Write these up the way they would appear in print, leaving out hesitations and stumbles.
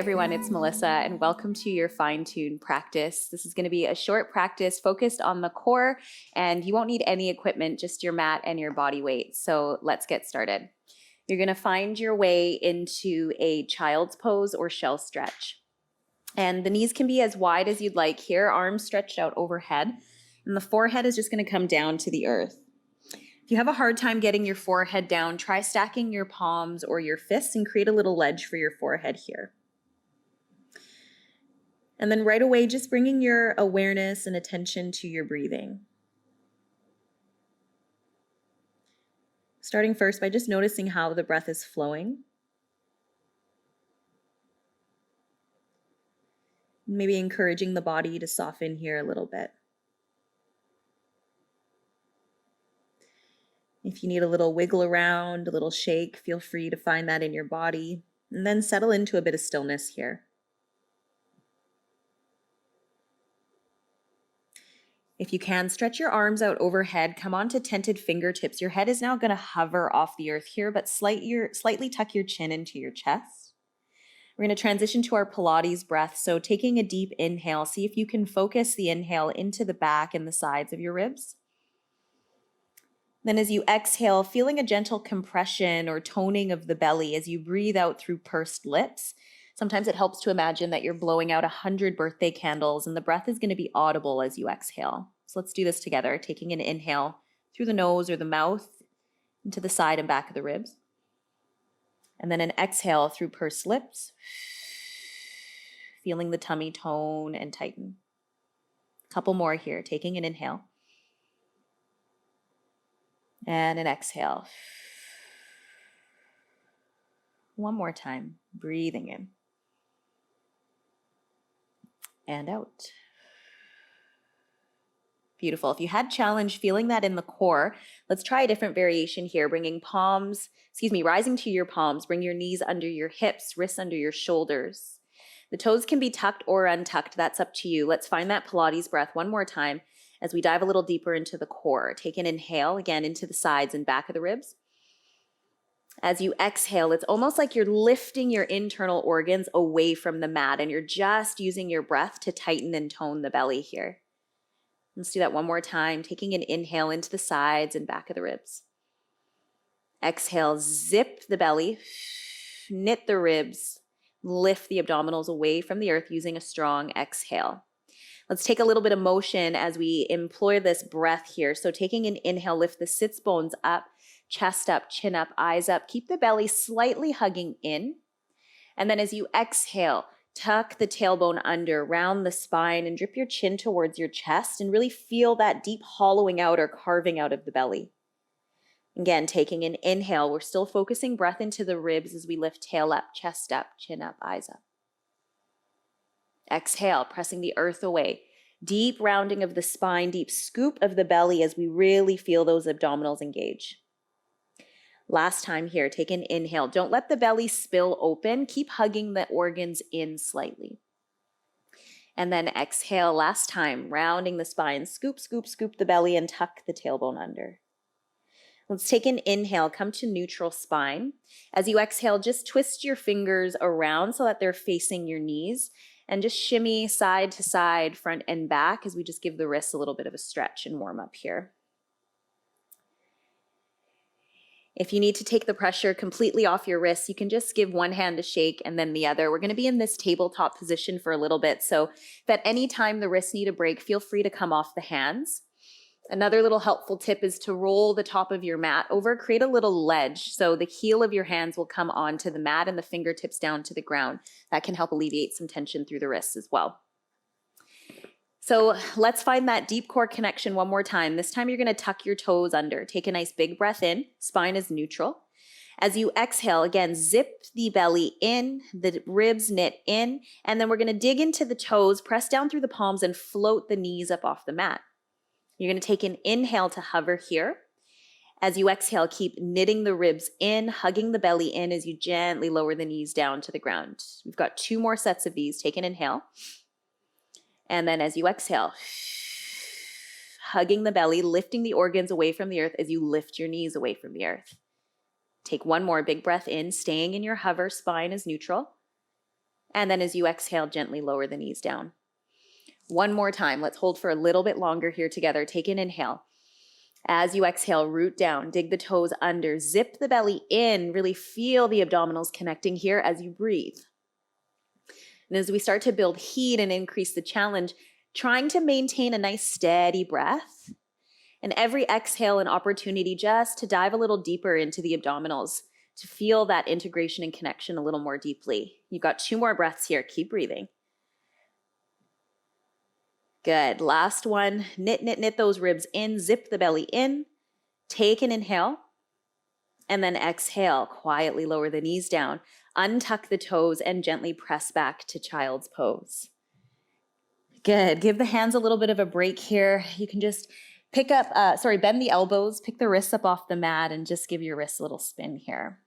everyone, it's Melissa, and welcome to your fine-tune practice. This is going to be a short practice focused on the core, and you won't need any equipment, just your mat and your body weight. So let's get started. You're going to find your way into a child's pose or shell stretch. And the knees can be as wide as you'd like here, arms stretched out overhead, and the forehead is just going to come down to the earth. If you have a hard time getting your forehead down, try stacking your palms or your fists and create a little ledge for your forehead here. And then right away, just bringing your awareness and attention to your breathing. Starting first by just noticing how the breath is flowing. Maybe encouraging the body to soften here a little bit. If you need a little wiggle around, a little shake, feel free to find that in your body, and then settle into a bit of stillness here. If you can, stretch your arms out overhead, come onto tented fingertips. Your head is now going to hover off the earth here, but slightly tuck your chin into your chest. We're going to transition to our Pilates breath. So taking a deep inhale, see if you can focus the inhale into the back and the sides of your ribs. Then as you exhale, feeling a gentle compression or toning of the belly as you breathe out through pursed lips. Sometimes it helps to imagine that you're blowing out 100 birthday candles and the breath is going to be audible as you exhale. So let's do this together, taking an inhale through the nose or the mouth into the side and back of the ribs. And then an exhale through pursed lips, feeling the tummy tone and tighten. A couple more here, taking an inhale. And an exhale. One more time, breathing in. And out. Beautiful. If you had challenge feeling that in the core, let's try a different variation here, rising to your palms, bring your knees under your hips, wrists under your shoulders. The toes can be tucked or untucked, that's up to you. Let's find that Pilates breath one more time as we dive a little deeper into the core. Take an inhale, again, into the sides and back of the ribs. As you exhale, it's almost like you're lifting your internal organs away from the mat and you're just using your breath to tighten and tone the belly here. Let's do that one more time, taking an inhale into the sides and back of the ribs. Exhale, zip the belly, knit the ribs, lift the abdominals away from the earth using a strong exhale. Let's take a little bit of motion as we employ this breath here. So taking an inhale, lift the sits bones up, chest up, chin up, eyes up. Keep the belly slightly hugging in. And then as you exhale, tuck the tailbone under, round the spine, and drip your chin towards your chest and really feel that deep hollowing out or carving out of the belly. Again, taking an inhale, we're still focusing breath into the ribs as we lift tail up, chest up, chin up, eyes up. Exhale, pressing the earth away. Deep rounding of the spine, deep scoop of the belly as we really feel those abdominals engage. Last time here, take an inhale. Don't let the belly spill open. Keep hugging the organs in slightly. And then exhale, last time, rounding the spine. Scoop, scoop, scoop the belly and tuck the tailbone under. Let's take an inhale, come to neutral spine. As you exhale, just twist your fingers around so that they're facing your knees. And just shimmy side to side, front and back, as we just give the wrists a little bit of a stretch and warm up here. If you need to take the pressure completely off your wrists, you can just give one hand a shake and then the other. We're going to be in this tabletop position for a little bit. So if at any time the wrists need a break, feel free to come off the hands. Another little helpful tip is to roll the top of your mat over, create a little ledge. So the heel of your hands will come onto the mat and the fingertips down to the ground. That can help alleviate some tension through the wrists as well. So let's find that deep core connection one more time. This time you're going to tuck your toes under. Take a nice big breath in. Spine is neutral. As you exhale, again, zip the belly in, the ribs knit in, and then we're going to dig into the toes, press down through the palms, and float the knees up off the mat. You're going to take an inhale to hover here. As you exhale, keep knitting the ribs in, hugging the belly in as you gently lower the knees down to the ground. We've got 2 more sets of these. Take an inhale. And then as you exhale, hugging the belly, lifting the organs away from the earth as you lift your knees away from the earth. Take one more big breath in, staying in your hover, spine is neutral. And then as you exhale, gently lower the knees down. One more time. Let's hold for a little bit longer here together. Take an inhale. As you exhale, root down, dig the toes under, zip the belly in, really feel the abdominals connecting here as you breathe. And as we start to build heat and increase the challenge, trying to maintain a nice steady breath. And every exhale, an opportunity just to dive a little deeper into the abdominals, to feel that integration and connection a little more deeply. You've got 2 more breaths here. Keep breathing. Good. Last one. Knit those ribs in. Zip the belly in. Take an inhale. And then exhale. Quietly lower the knees down. Untuck the toes and gently press back to child's pose. Good. Give the hands a little bit of a break here. You can just bend the elbows, pick the wrists up off the mat, and just give your wrists a little spin here.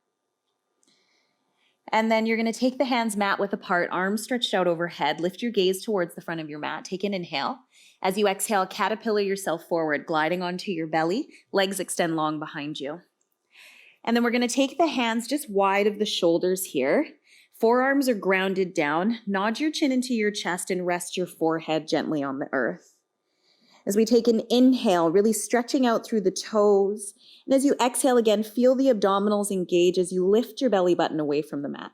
And then you're going to take the hands mat width apart, arms stretched out overhead. Lift your gaze towards the front of your mat. Take an inhale. As you exhale, caterpillar yourself forward, gliding onto your belly. Legs extend long behind you. And then we're going to take the hands just wide of the shoulders here. Forearms are grounded down. Nod your chin into your chest and rest your forehead gently on the earth. As we take an inhale, really stretching out through the toes. And as you exhale again, feel the abdominals engage as you lift your belly button away from the mat.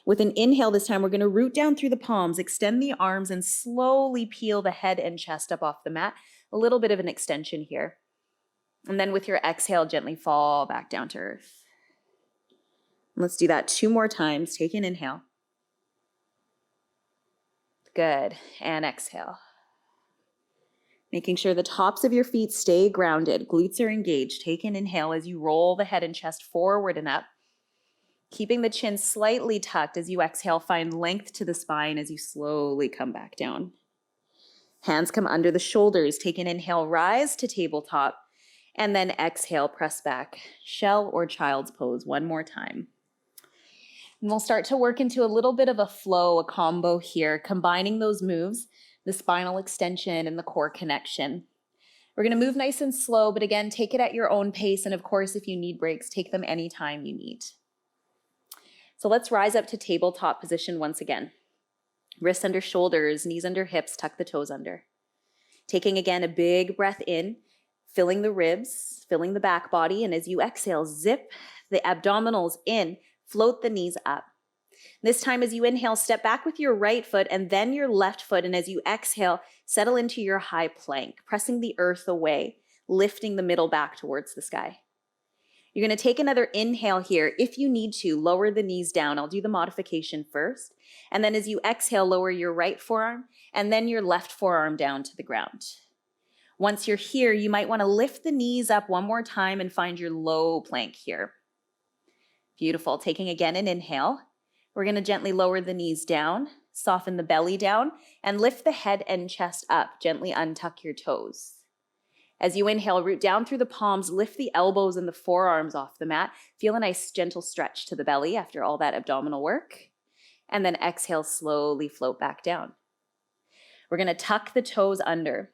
With an inhale this time, we're going to root down through the palms, extend the arms, and slowly peel the head and chest up off the mat. A little bit of an extension here. And then with your exhale, gently fall back down to earth. Let's do that 2 more times. Take an inhale. Good. And exhale. Making sure the tops of your feet stay grounded. Glutes are engaged. Take an inhale as you roll the head and chest forward and up. Keeping the chin slightly tucked as you exhale, find length to the spine as you slowly come back down. Hands come under the shoulders. Take an inhale, rise to tabletop. And then exhale, press back. Shell or child's pose 1 more time. And we'll start to work into a little bit of a flow, a combo here, combining those moves, the spinal extension and the core connection. We're going to move nice and slow, but again, take it at your own pace. And of course, if you need breaks, take them anytime you need. So let's rise up to tabletop position once again. Wrists under shoulders, knees under hips, tuck the toes under. Taking again a big breath in, filling the ribs, filling the back body. And as you exhale, zip the abdominals in, float the knees up. This time as you inhale, step back with your right foot and then your left foot. And as you exhale, settle into your high plank, pressing the earth away, lifting the middle back towards the sky. You're going to take another inhale here. If you need to, lower the knees down. I'll do the modification first. And then as you exhale, lower your right forearm and then your left forearm down to the ground. Once you're here, you might want to lift the knees up 1 more time and find your low plank here. Beautiful. Taking again an inhale. We're going to gently lower the knees down, soften the belly down, and lift the head and chest up. Gently untuck your toes. As you inhale, root down through the palms, lift the elbows and the forearms off the mat. Feel a nice gentle stretch to the belly after all that abdominal work. And then exhale, slowly float back down. We're going to tuck the toes under,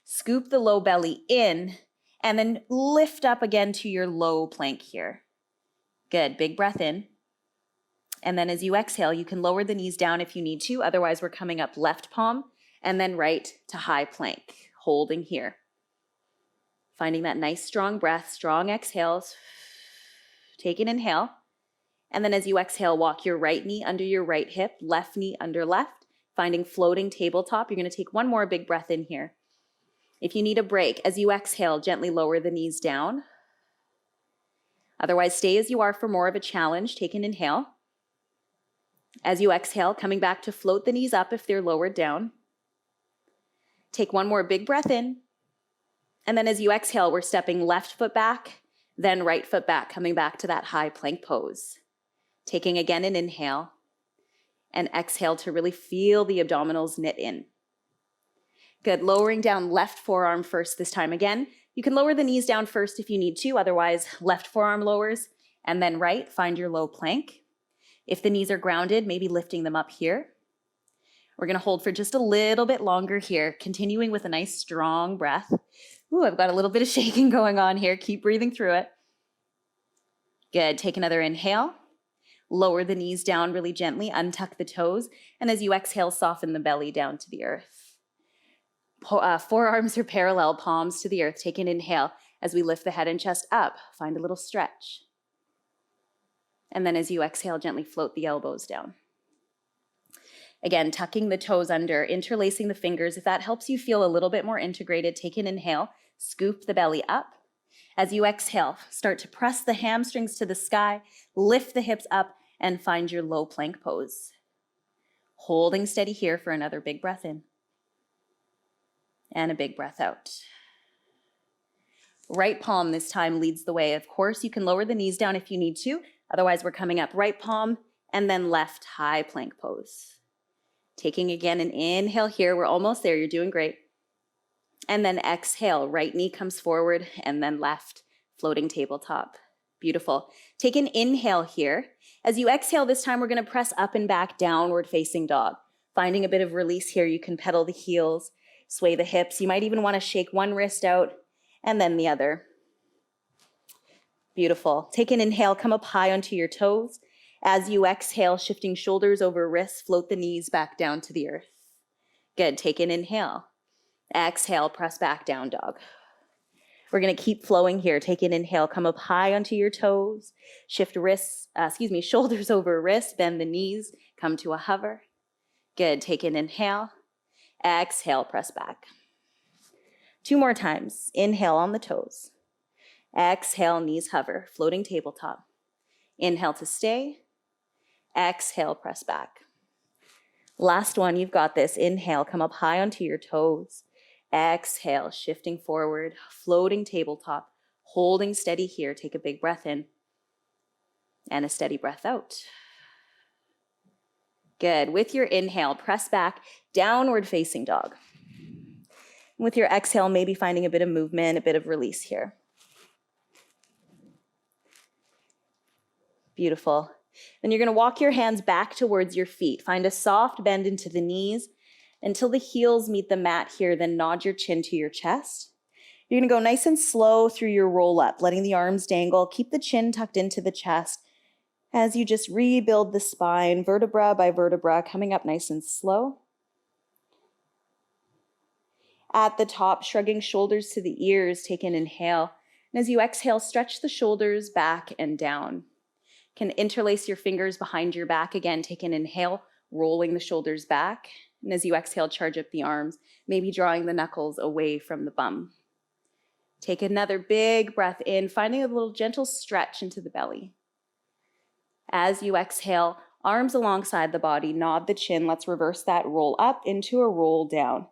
scoop the low belly in, and then lift up again to your low plank here. Good. Big breath in. And then as you exhale, you can lower the knees down if you need to. Otherwise, we're coming up left palm and then right to high plank, holding here. Finding that nice strong breath, strong exhales. Take an inhale. And then as you exhale, walk your right knee under your right hip, left knee under left, finding floating tabletop. You're going to take 1 more big breath in here. If you need a break, as you exhale, gently lower the knees down. Otherwise, stay as you are for more of a challenge. Take an inhale. As you exhale, coming back to float the knees up if they're lowered down. Take 1 more big breath in. And then as you exhale, we're stepping left foot back, then right foot back, coming back to that high plank pose. Taking again an inhale and exhale to really feel the abdominals knit in. Good. Lowering down left forearm first this time again. You can lower the knees down first if you need to. Otherwise, left forearm lowers and then right. Find your low plank. If the knees are grounded, maybe lifting them up here. We're going to hold for just a little bit longer here, continuing with a nice strong breath. Ooh, I've got a little bit of shaking going on here. Keep breathing through it. Good. Take another inhale. Lower the knees down really gently, untuck the toes, and as you exhale, soften the belly down to the earth. Forearms are parallel, palms to the earth. Take an inhale as we lift the head and chest up. Find a little stretch. And then as you exhale, gently float the elbows down. Again, tucking the toes under, interlacing the fingers. If that helps you feel a little bit more integrated, take an inhale, scoop the belly up. As you exhale, start to press the hamstrings to the sky, lift the hips up, and find your low plank pose. Holding steady here for another big breath in. And a big breath out. Right palm this time leads the way. Of course, you can lower the knees down if you need to. Otherwise, we're coming up right palm and then left high plank pose. Taking again an inhale here. We're almost there. You're doing great. And then exhale, right knee comes forward and then left, floating tabletop. Beautiful. Take an inhale here. As you exhale this time, we're going to press up and back, downward facing dog. Finding a bit of release here, you can pedal the heels, sway the hips. You might even want to shake one wrist out and then the other. Beautiful. Take an inhale, come up high onto your toes. As you exhale, shifting shoulders over wrists, float the knees back down to the earth. Good. Take an inhale. Exhale, press back down dog. We're going to keep flowing here. Take an inhale, come up high onto your toes, shift shoulders over wrists, bend the knees, come to a hover. Good. Take an inhale. Exhale, press back. 2 more times. Inhale on the toes. Exhale, knees hover, floating tabletop. Inhale to stay. Exhale, press back. Last one, you've got this. Inhale, come up high onto your toes. Exhale, shifting forward, floating tabletop, holding steady here. Take a big breath in and a steady breath out. Good. With your inhale, press back, downward facing dog. With your exhale, maybe finding a bit of movement, a bit of release here. Beautiful. Then you're going to walk your hands back towards your feet. Find a soft bend into the knees until the heels meet the mat here, then nod your chin to your chest. You're going to go nice and slow through your roll up, letting the arms dangle. Keep the chin tucked into the chest as you just rebuild the spine, vertebra by vertebra, coming up nice and slow. At the top, shrugging shoulders to the ears, take an inhale. And as you exhale, stretch the shoulders back and down. Can interlace your fingers behind your back. Again, take an inhale, rolling the shoulders back. And as you exhale, charge up the arms, maybe drawing the knuckles away from the bum. Take another big breath in, finding a little gentle stretch into the belly. As you exhale, arms alongside the body, nod the chin. Let's reverse that roll up into a roll down.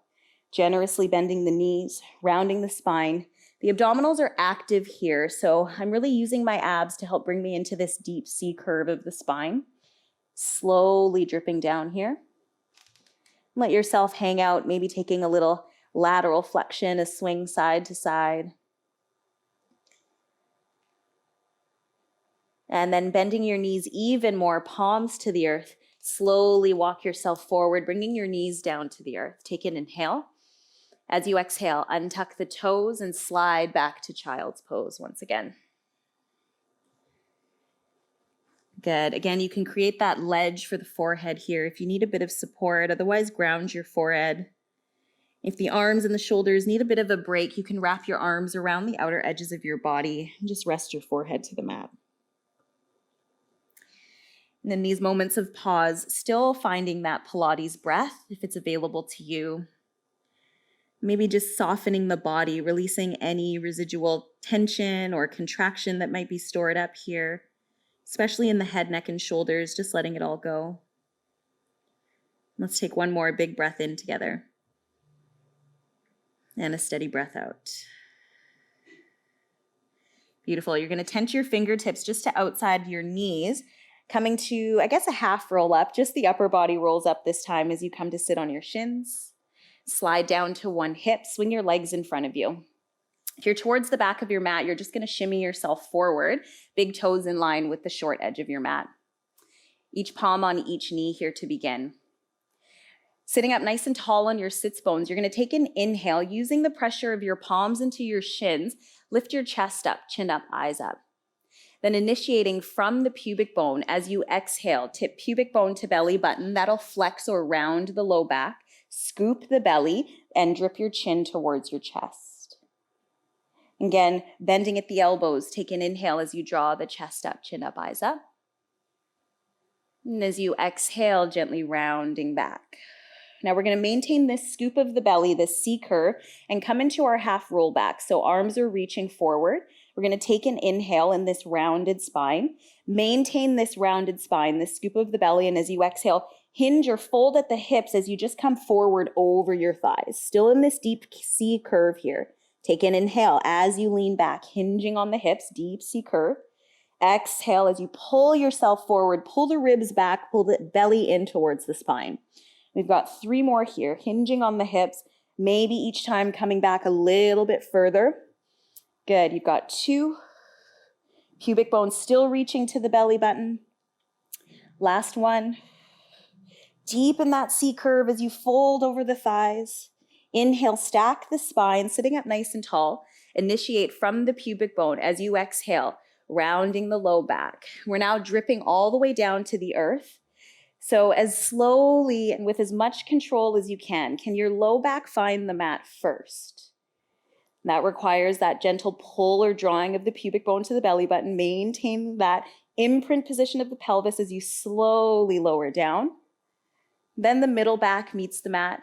Generously bending the knees, rounding the spine. The abdominals are active here, so I'm really using my abs to help bring me into this deep C curve of the spine. Slowly dripping down here. Let yourself hang out, maybe taking a little lateral flexion, a swing side to side. And then bending your knees even more, palms to the earth. Slowly walk yourself forward, bringing your knees down to the earth. Take an inhale. As you exhale, untuck the toes and slide back to child's pose once again. Good. Again, you can create that ledge for the forehead here if you need a bit of support. Otherwise, ground your forehead. If the arms and the shoulders need a bit of a break, you can wrap your arms around the outer edges of your body and just rest your forehead to the mat. And in these moments of pause, still finding that Pilates breath, if it's available to you. Maybe just softening the body, releasing any residual tension or contraction that might be stored up here, especially in the head, neck, and shoulders, just letting it all go. Let's take one more big breath in together. And a steady breath out. Beautiful. You're going to tense your fingertips just to outside your knees, coming to, I guess, a half roll up. Just the upper body rolls up this time as you come to sit on your shins. Slide down to one hip, swing your legs in front of you. If you're towards the back of your mat, you're just going to shimmy yourself forward, big toes in line with the short edge of your mat. Each palm on each knee here to begin. Sitting up nice and tall on your sits bones, you're going to take an inhale, using the pressure of your palms into your shins. Lift your chest up, chin up, eyes up. Then initiating from the pubic bone, as you exhale, tip pubic bone to belly button. That'll flex or round the low back. Scoop the belly and drip your chin towards your chest. Again, bending at the elbows. Take an inhale as you draw the chest up, chin up, eyes up. And as you exhale, gently rounding back. Now we're going to maintain this scoop of the belly, this C curve, and come into our half roll back. So arms are reaching forward. We're going to take an inhale in this rounded spine. Maintain this rounded spine, this scoop of the belly, and as you exhale, hinge or fold at the hips as you just come forward over your thighs. Still in this deep C curve here. Take an inhale as you lean back, hinging on the hips, deep C curve. Exhale as you pull yourself forward, pull the ribs back, pull the belly in towards the spine. We've got 3 more here, hinging on the hips, maybe each time coming back a little bit further. Good, you've got 2. Pubic bone still reaching to the belly button. Last one. Deepen that C curve as you fold over the thighs. Inhale, stack the spine, sitting up nice and tall. Initiate from the pubic bone as you exhale, rounding the low back. We're now dripping all the way down to the earth. So as slowly and with as much control as you can your low back find the mat first? That requires that gentle pull or drawing of the pubic bone to the belly button. Maintain that imprint position of the pelvis as you slowly lower down. Then the middle back meets the mat,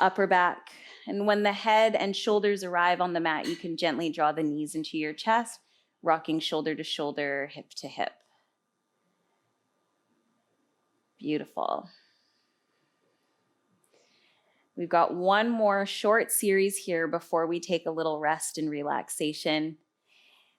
upper back. And when the head and shoulders arrive on the mat, you can gently draw the knees into your chest, rocking shoulder to shoulder, hip to hip. Beautiful. We've got one more short series here before we take a little rest and relaxation.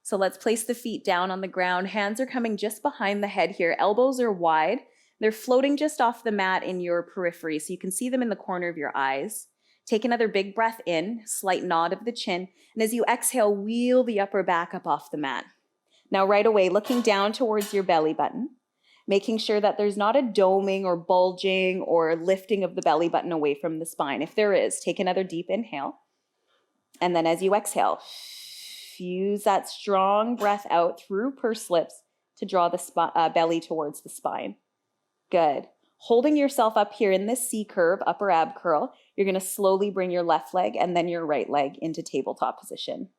So let's place the feet down on the ground. Hands are coming just behind the head here. Elbows are wide. They're floating just off the mat in your periphery, so you can see them in the corner of your eyes. Take another big breath in, slight nod of the chin, and as you exhale, wheel the upper back up off the mat. Now right away, looking down towards your belly button, making sure that there's not a doming or bulging or lifting of the belly button away from the spine. If there is, take another deep inhale. And then as you exhale, use that strong breath out through pursed lips to draw the belly towards the spine. Good. Holding yourself up here in this C curve, upper ab curl, you're going to slowly bring your left leg and then your right leg into tabletop position.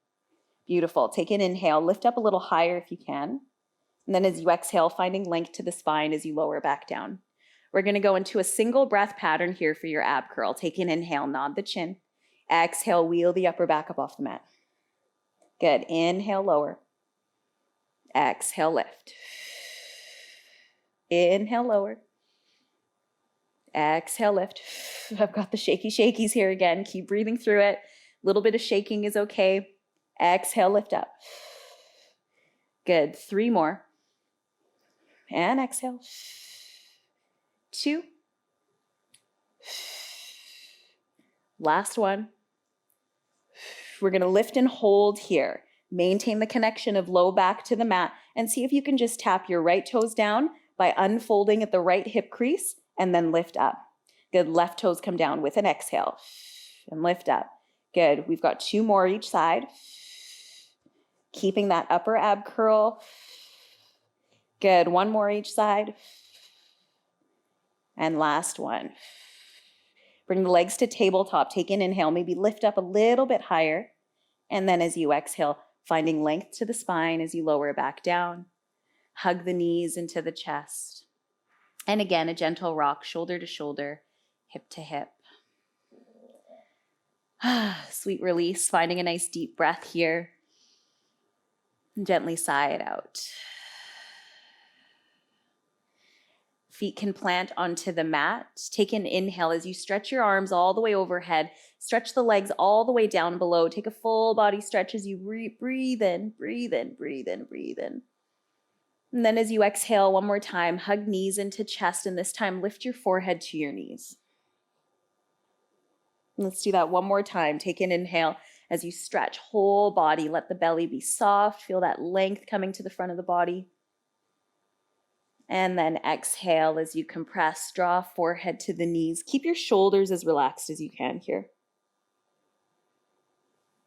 Beautiful. Take an inhale, lift up a little higher if you can. And then as you exhale, finding length to the spine as you lower back down. We're going to go into a single breath pattern here for your ab curl. Take an inhale, nod the chin. Exhale, wheel the upper back up off the mat. Good. Inhale, lower. Exhale, lift. Inhale, lower. Exhale, lift. I've got the shaky shakies here again. Keep breathing through it. A little bit of shaking is okay. Exhale, lift up. Good. 3 more. And exhale. 2. Last one. We're going to lift and hold here. Maintain the connection of low back to the mat and see if you can just tap your right toes down by unfolding at the right hip crease and then lift up. Good. Left toes come down with an exhale and lift up. Good. We've got 2 more each side. Keeping that upper ab curl. Good. 1 more each side. And last one. Bring the legs to tabletop. Take an inhale. Maybe lift up a little bit higher. And then as you exhale, finding length to the spine as you lower back down. Hug the knees into the chest. And again, a gentle rock, shoulder to shoulder, hip to hip. Sweet release. Finding a nice deep breath here. And gently sigh it out. Feet can plant onto the mat. Take an inhale as you stretch your arms all the way overhead. Stretch the legs all the way down below. Take a full body stretch as you breathe in, breathe in, breathe in, breathe in. And then as you exhale, 1 more time, hug knees into chest, and this time lift your forehead to your knees. Let's do that 1 more time. Take an inhale as you stretch whole body. Let the belly be soft. Feel that length coming to the front of the body. And then exhale as you compress, draw forehead to the knees. Keep your shoulders as relaxed as you can here.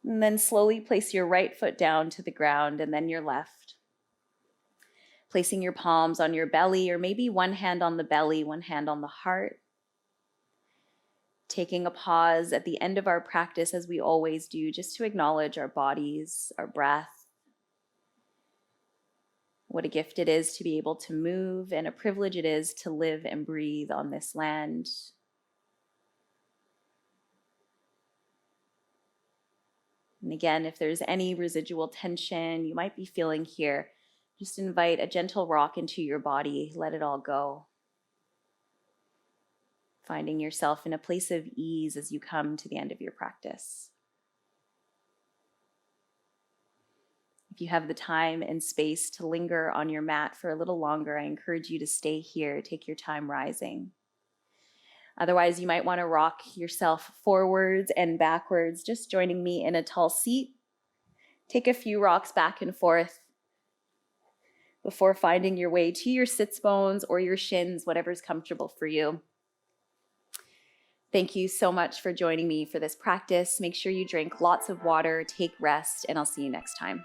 And then slowly place your right foot down to the ground and then your left. Placing your palms on your belly, or maybe one hand on the belly, one hand on the heart. Taking a pause at the end of our practice, as we always do, just to acknowledge our bodies, our breath. What a gift it is to be able to move, and a privilege it is to live and breathe on this land. And again, if there's any residual tension you might be feeling here, just invite a gentle rock into your body. Let it all go. Finding yourself in a place of ease as you come to the end of your practice. If you have the time and space to linger on your mat for a little longer, I encourage you to stay here. Take your time rising. Otherwise, you might want to rock yourself forwards and backwards, just joining me in a tall seat. Take a few rocks back and forth before finding your way to your sits bones or your shins, whatever's comfortable for you. Thank you so much for joining me for this practice. Make sure you drink lots of water, take rest, and I'll see you next time.